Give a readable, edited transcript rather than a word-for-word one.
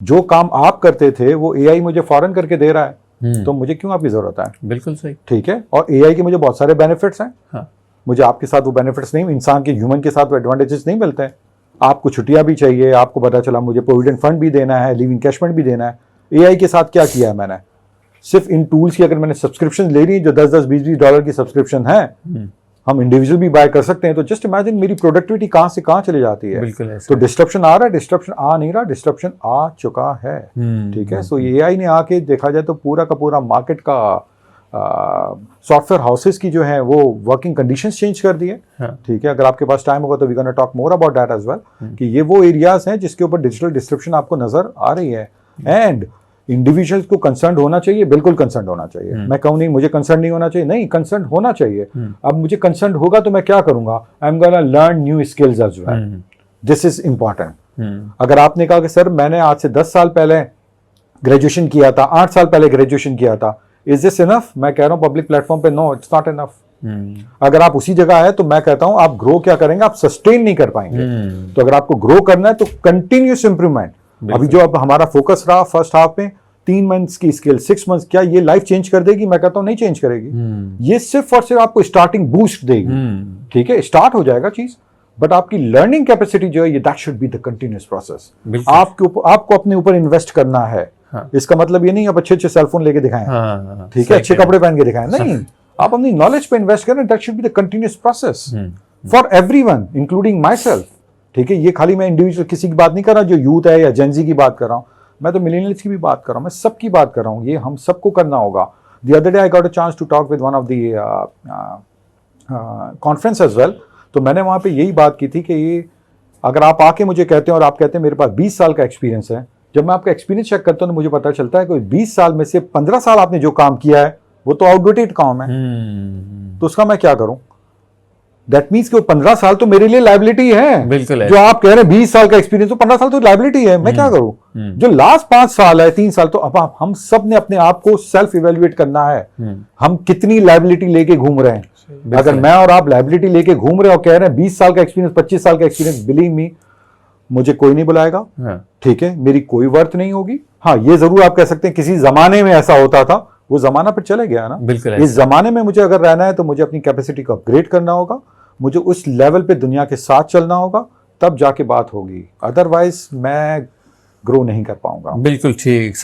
जो काम आप करते थे वो एआई मुझे फौरन करके दे रहा है, तो मुझे क्यों आपकी जरूरत है? बिल्कुल सही। ठीक है, और एआई के मुझे बहुत सारे बेनिफिट्स हैं। हाँ। मुझे आपके साथ वो बेनिफिट्स नहीं, इंसान के ह्यूमन के साथ वो एडवांटेजेस नहीं मिलते हैं। आपको छुट्टियां भी चाहिए, आपको पता चला मुझे प्रोविडेंट फंड भी देना है, लीव इनकैशमेंट भी देना है। एआई के साथ क्या किया है मैंने? सिर्फ इन टूल्स की अगर मैंने सब्सक्रिप्शन ले ली जो 10-10, 20-20 डॉलर की सब्सक्रिप्शन है, हम इंडिविजुअल भी बाय कर सकते हैं, तो जस्ट इमेजिन मेरी प्रोडक्टिविटी कहां से कहां चली जाती है। बिल्कुल तो डिस्ट्रप्शन आ रहा है, डिस्ट्रप्शन आ नहीं रहा, डिस्ट्रप्शन आ चुका है। ठीक है, सो एआई ने आके देखा जाए तो पूरा का पूरा मार्केट का सॉफ्टवेयर हाउसेस की जो है वो वर्किंग कंडीशंस चेंज कर दिए। ठीक है, अगर आपके पास टाइम होगा तो we gonna talk more about that as well, कि ये वो एरियाज हैं जिसके ऊपर डिजिटल डिस्ट्रप्शन आपको नजर आ रही है। एंड इंडिविजुअल्स को कंसर्न होना चाहिए, बिल्कुल कंसर्न होना चाहिए। मैं कहूँ नहीं मुझे कंसर्न नहीं होना चाहिए, नहीं, कंसर्न होना चाहिए। अब मुझे कंसर्न होगा तो मैं क्या करूंगा? I am gonna learn new skills as well, this is important. अगर आपने कहा कि सर मैंने आज से 10 साल पहले ग्रेजुएशन किया था, 8 साल पहले ग्रेजुएशन किया था, इज दिस इनफ? मैं कह रहा हूं पब्लिक प्लेटफॉर्म पे, नो, इट्स नॉट इनफ। अगर आप उसी जगह है तो मैं कहता हूं आप ग्रो क्या करेंगे? आप सस्टेन नहीं कर पाएंगे। तो अगर आपको ग्रो करना है तो कंटिन्यूस इंप्रूवमेंट। अभी जो अब हमारा फोकस रहा फर्स्ट हाफ में 3 मंथ्स की स्किल, 6 मंथ्स, क्या ये लाइफ चेंज कर देगी? मैं कहता हूं नहीं चेंज करेगी। ये सिर्फ और सिर्फ आपको स्टार्टिंग बूस्ट देगी। ठीक है, स्टार्ट हो जाएगा चीज, बट आपकी लर्निंग कैपेसिटी जो है ये that should be the continuous process. आपको अपने ऊपर इन्वेस्ट करना है। हाँ। इसका मतलब ये नहीं आप अच्छे सेलफोन लेके दिखाएं, हाँ, ठीक है, अच्छे कपड़े पहन के दिखाएं, नहीं, आप अपनी नॉलेज पे इन्वेस्ट करें। That should be the continuous process for everyone including my self. ठीक है, ये खाली मैं इंडिविजुअल किसी की बात नहीं कर रहा जो यूथ है या जेनजी की बात कर रहा हूं, मैं तो मिलेनियल्स की भी बात कर रहा हूं, मैं सबकी बात कर रहा हूं। ये हम सबको करना होगा। The other day I got a chance to talk with one of the conference as well, तो मैंने वहां पे यही बात की थी कि ये अगर आप आके मुझे कहते हैं और आप कहते हैं मेरे पास 20 साल का एक्सपीरियंस है, जब मैं आपका एक्सपीरियंस चेक करता हूं तो मुझे पता चलता है कि 20 साल में से 15 साल आपने जो काम किया है वो तो आउटडेटेड काम है। तो उसका मैं क्या करूं? दैट मीन्स कि वो 15 साल तो मेरे लिए लायबिलिटी है। बिल्कुल है। जो आप कह रहे हैं 20 साल का एक्सपीरियंस, तो 15 साल तो लायबिलिटी है। मैं क्या करूं? जो लास्ट 5 साल है, 3 साल, तो अब हम सब ने अपने आप को सेल्फ इवेल्युएट करना है। हम कितनी लायबिलिटी लेके घूम रहे हैं। अगर मैं और आप लायबिलिटी लेके घूम रहे हैं और कह रहे हैं 20 साल का एक्सपीरियंस, 25 साल का एक्सपीरियंस, बिलीव मी मुझे कोई नहीं बुलाएगा। ठीक है, मेरी कोई वर्थ नहीं होगी। हाँ, ये जरूर आप कह सकते हैं किसी जमाने में ऐसा होता था, वो जमाना फिर चले गया ना। बिल्कुल। इस जमाने में मुझे अगर रहना है तो मुझे अपनी कैपेसिटी को अपग्रेड करना होगा, मुझे उस लेवल पे दुनिया के साथ चलना होगा, तब जाके बात होगी। अदरवाइज मैं ग्रो नहीं कर पाऊंगा। बिल्कुल ठीक।